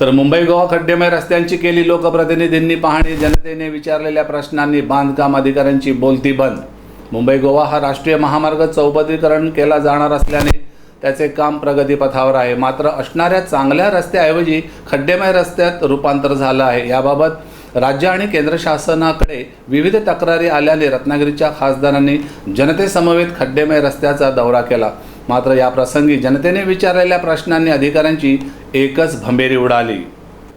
तर मुंबई गोवा खड्डेमय रस्त्यांची केली लोकप्रतिनिधींनी पाहणी, जनतेने विचारलेल्या प्रश्नांनी बांधकाम अधिकाऱ्यांची बोलती बंद। मुंबई गोवा हा राष्ट्रीय महामार्ग चौपदरीकरण केला जाणार असल्याने त्याचे काम प्रगतीपथावर आहे, मात्र असणाऱ्या चांगल्या रस्त्याऐवजी खड्डेमय रस्त्यात रूपांतर झालं आहे। याबाबत राज्य आणि केंद्र शासनाकडे विविध तक्रारी आल्याने रत्नागिरीच्या खासदारांनी जनतेसमवेत खड्डेमय रस्त्याचा दौरा केला, मात्र या प्रसंगी जनतेने विचारलेल्या प्रश्नांनी अधिकाऱ्यांची एकच भंबेरी उडाली।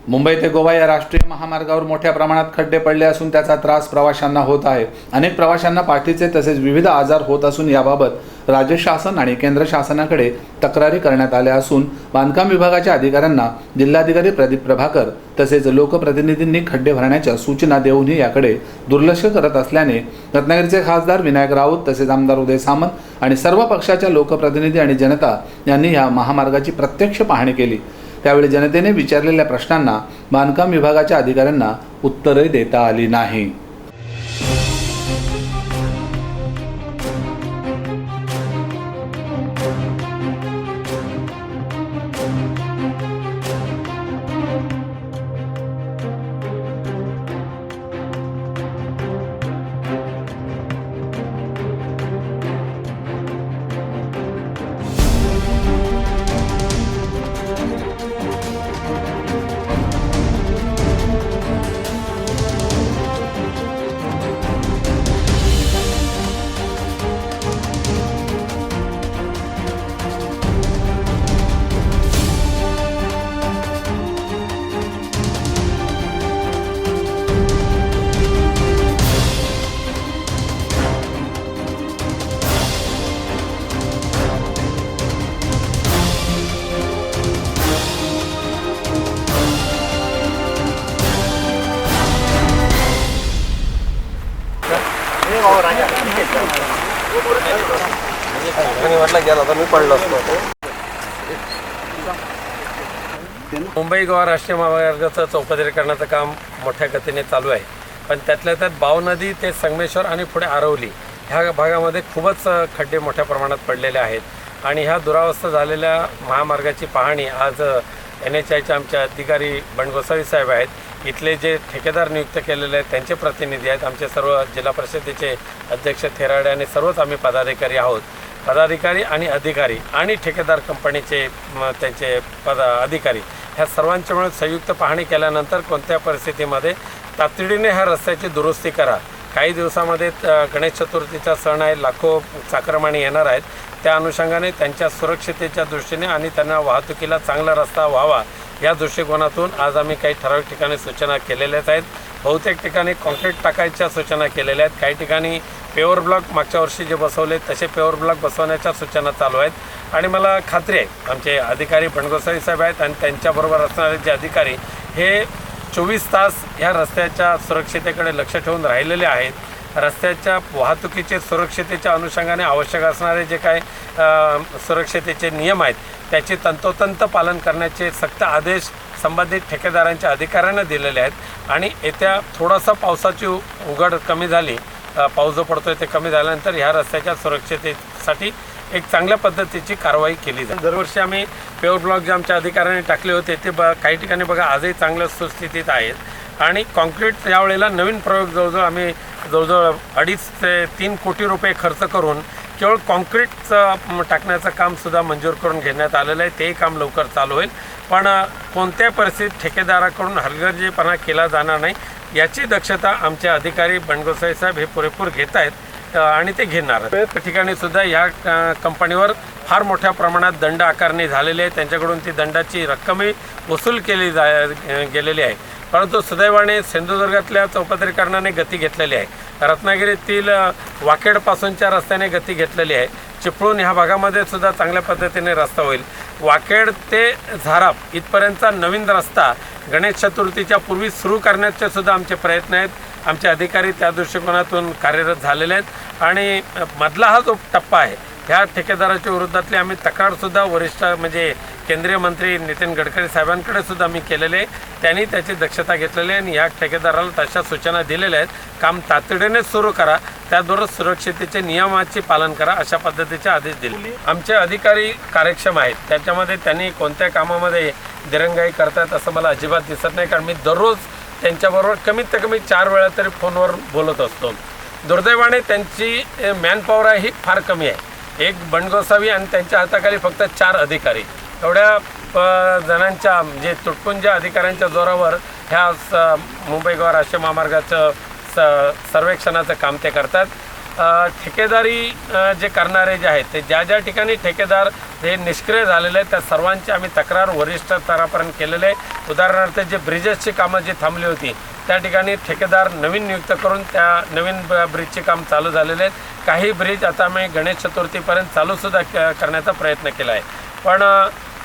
मुंबई ते गोवा या राष्ट्रीय महामार्गावर मोठ्या प्रमाणात खड्डे पडले असून त्याचा त्रास प्रवाशांना होत आहे। अनेक प्रवाशांना पाठीचे तसेच विविध आजार होत असून याबाबत राज्य शासन आणि केंद्र शासनाकडे तक्रारी करण्यात आल्या असून बांधकाम विभागाच्या अधिकाऱ्यांना जिल्हाधिकारी प्रदीप प्रभाकर तसेच लोकप्रतिनिधींनी खड्डे भरण्याच्या सूचना देऊनही याकडे दुर्लक्ष करत असल्याने रत्नागिरीचे खासदार विनायक राऊत तसेच आमदार उदय सामंत आणि सर्व पक्षाच्या लोकप्रतिनिधी आणि जनता यांनी या महामार्गाची प्रत्यक्ष पाहणी केली। त्यावेळी जनतेने विचारलेल्या प्रश्नांना बांधकाम विभागाच्या अधिकाऱ्यांना उत्तरे देता आली नाही। मुंबई गोवा राष्ट्रीय महामार्गाचं चौपदरीकरणाचं काम मोठ्या गतीने चालू आहे, पण त्यातल्या त्यात बाव नदी ते संगमेश्वर आणि पुढे आरवली ह्या भागामध्ये खूपच खड्डे मोठ्या प्रमाणात पडलेले आहेत आणि ह्या दुरावस्था झालेल्या महामार्गाची पाहणी आज NHAIचे आमचे अधिकारी बंडगोसावी साहेब आहेत, इथले जे ठेकेदार नियुक्त केलेले आहेत त्यांचे प्रतिनिधी आहेत, आमचे सर्व जिल्हा परिषदेचे अध्यक्ष थेराडे आणि सर्वच आम्ही पदाधिकारी आहोत। पदाधिकारी आणि अधिकारी आणि ठेकेदार कंपनीचे त्यांचे अधिकारी ह्या सर्वांच्या मिळून संयुक्त पाहणी केल्यानंतर कोणत्या परिस्थितीमध्ये तातडीने ह्या रस्त्याची दुरुस्ती करा। काही दिवसामध्ये गणेश चतुर्थीचा सण आहे, लाखो चाकरमानी येणार आहेत, त्या अनुषंगाने त्यांच्या सुरक्षिततेच्या दृष्टीने आणि त्यांना वाहतुकीला चांगला रस्ता व्हावा या दृष्टिकोनातून आज आम्ही काही ठराविक ठिकाणी सूचना केलेल्याच आहेत। बहुतेक ठिकाणी कॉन्क्रीट टाकायच्या सूचना केलेल्या आहेत, काही ठिकाणी पेवर ब्लॉक मागच्या वर्षी जे बसवले तसे पेवर ब्लॉक बसवण्याच्या सूचना चालू आहेत आणि मला खात्री आहे आमचे अधिकारी बंडगोसावी साहेब आहेत आणि त्यांच्याबरोबर असणारे जे अधिकारी हे 24 तास ह्या रस्त्याच्या सुरक्षितेकडे लक्ष ठेवून राहिलेले आहेत। रस्त्याच्या वाहतुकीचे सुरक्षितेच्या अनुषंगाने आवश्यक असणारे जे काय सुरक्षितेचे नियम आहेत त्याचे तंतोतंत पालन करण्याचे सक्त आदेश संबंधित ठेकेदारांच्या अधिकाऱ्यांना दिलेले आहेत आणि येत्या थोडासा पावसाची उघड कमी झाली, पाऊस जो पडतोय ते कमी झाल्यानंतर ह्या रस्त्याच्या सुरक्षिततेसाठी एक चांगल्या पद्धतीची कारवाई केली जाईल। दरवर्षी आम्ही पेवर ब्लॉक जे आमच्या अधिकाऱ्यांनी टाकले होते ते काही ठिकाणी बघा आजही चांगल्या सुस्थितीत आहेत आणि कॉन्क्रीट यावेळेला नवीन प्रयोग जवळजवळ 2.5 ते 3 कोटी रुपये खर्च करून केवळ कॉन्क्रीटचं टाकण्याचं कामसुद्धा मंजूर करून घेण्यात आलेलं आहे। तेही काम लवकर चालू होईल, पण कोणत्या परिस्थितीत ठेकेदाराकडून हलगर्जीपणा केला जाणार नाही याची दक्षता आमचे अधिकारी बंडगोसावी साहेब हे पुरेपूर घेत आहेत आणि ते घेणार आहेत। त्या ठिकाणी सुद्धा या कंपनीवर फार मोठ्या प्रमाणात दंड आकारणी झालेली आहे, त्यांच्याकडून ती दंडाची रक्कमही वसूल केली गेलेली आहे, परंतु सुदैवाने सिंधुदुर्गातल्या चौपदरीकरणाने गती घेतलेली आहे, रत्नागिरीतील वाकेडपासूनच्या रस्त्याने गती घेतलेली आहे, चिपळूण ह्या भागामध्ये सुद्धा चांगल्या पद्धतीने रस्ता होईल। वाकेड ते झाराप इथपर्यंतचा नवीन रस्ता गणेश चतुर्थीच्या पूर्वी सुरू करण्याचे सुद्धा आमचे प्रयत्न आहेत। आमचे अधिकारी त्या दृष्टिकोनातून कार्यरत झालेले आहेत आणि मधला हा जो टप्पा आहे ह्या ठेकेदाराच्या विरोधातली आम्ही तक्रारसुद्धा वरिष्ठ म्हणजे केंद्रीय मंत्री नितीन गडकरी साहेबांकडे सुद्धा मी केलेले आहे, त्यांनी त्याची दक्षता घेतलेली आहे आणि या ठेकेदाराला तशा सूचना दिलेल्या आहेत, काम तातडीने सुरू करा त्याचबरोबर सुरक्षिततेचे नियमाचे पालन करा अशा पद्धतीचे आदेश दिले. आमचे अधिकारी कार्यक्षम आहेत, त्याच्यामध्ये त्यांनी कोणत्या कामामध्ये दिरंगाई करतात असं मला अजिबात दिसत नाही, कारण मी दररोज त्यांच्याबरोबर कमीत कमी 4 वेळा तरी फोनवर बोलत असतो. दुर्दैवाने त्यांची मॅनपॉवर आहे ही फार कमी आहे. एक बंडगोसावी आणि त्यांच्या हाताखाली फक्त 4 अधिकारी, एवढ्या जणांच्या म्हणजे तुटपुंज्या अधिकाऱ्यांच्या जोरावर ह्या मुंबई गोवा राष्ट्रीय महामार्गाचं सर्वेक्षणाचं काम ते करतात. ठेकेदारी जे करणारे जे आहेत ते ज्या ठिकाणी ठेकेदार हे निष्क्रिय झालेले आहेत त्या सर्वांची आम्ही तक्रार वरिष्ठ स्तरापर्यंत केलेले आहे. उदाहरणार्थ जे ब्रिजेसची कामं जी थांबली होती त्या ठिकाणी ठेकेदार नवीन नियुक्त करून त्या नवीन ब्रिजचे काम चालू झालेले आहेत. काही ब्रिज आता आम्ही गणेश चतुर्थीपर्यंत चालूसुद्धा करण्याचा प्रयत्न केला आहे. पण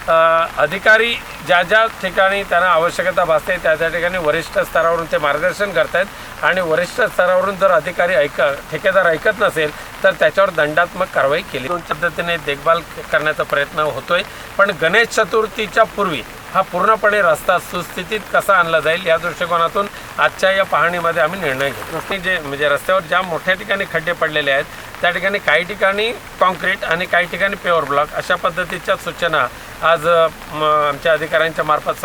अधिकारी ज्या ठिकाणी त्यांना आवश्यकता भासते त्या ठिकाणी वरिष्ठ स्तरावरून ते मार्गदर्शन करत आहेत आणि वरिष्ठ स्तरावरून जर अधिकारी ठेकेदार ऐकत नसेल तर त्याच्यावर दंडात्मक कारवाई केली. दोन पद्धतीने देखभाल करण्याचा प्रयत्न होतोय. पण गणेश चतुर्थीच्या पूर्वी हा पूर्णपणे रस्ता सुस्थितीत कसा आणला जाईल या दृष्टिकोनातून आजच्या या पाहणीमध्ये आम्ही निर्णय घेतला. म्हणजे रस्त्यावर ज्या मोठ्या ठिकाणी खड्डे पडलेले आहेत त्या ठिकाणी काही ठिकाणी कॉन्क्रीट आणि काही ठिकाणी पेवर ब्लॉक अशा पद्धतीच्या सूचना आज आमच्या अधिकाऱ्यांच्या मार्फत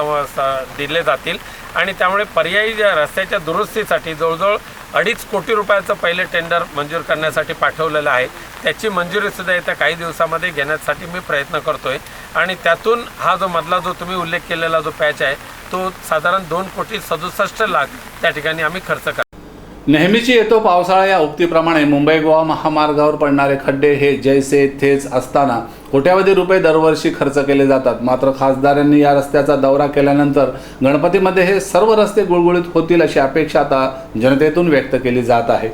दिले जातील आणि त्यामुळे पर्यायी रस्त्याच्या दुरुस्तीसाठी जवळजवळ 2.5 कोटी रुपयाचं पहिले टेंडर मंजूर करण्यासाठी पाठवलेलं आहे. त्याची मंजुरीसुद्धा येत्या काही दिवसामध्ये घेण्यासाठी मी प्रयत्न करतोय आणि त्यातून हा जो मधला जो तुम्ही उल्लेख केलेला जो पॅच आहे तो साधारण 2,67,00,000 त्या ठिकाणी आम्ही खर्च करतो. नेहमीची येतो पावसाळा या उक्तीप्रमाणे मुंबई गोवा महामार्गावर पडणारे खड्डे हे जैसे थेच असताना कोट्यावधी रुपये दरवर्षी खर्च केले जातात. मात्र खासदारांनी या रस्त्याचा दौरा केल्यानंतर गणपतीमध्ये हे सर्व रस्ते गुळगुळीत होतील अशी अपेक्षा आता जनतेतून व्यक्त केली जात आहे.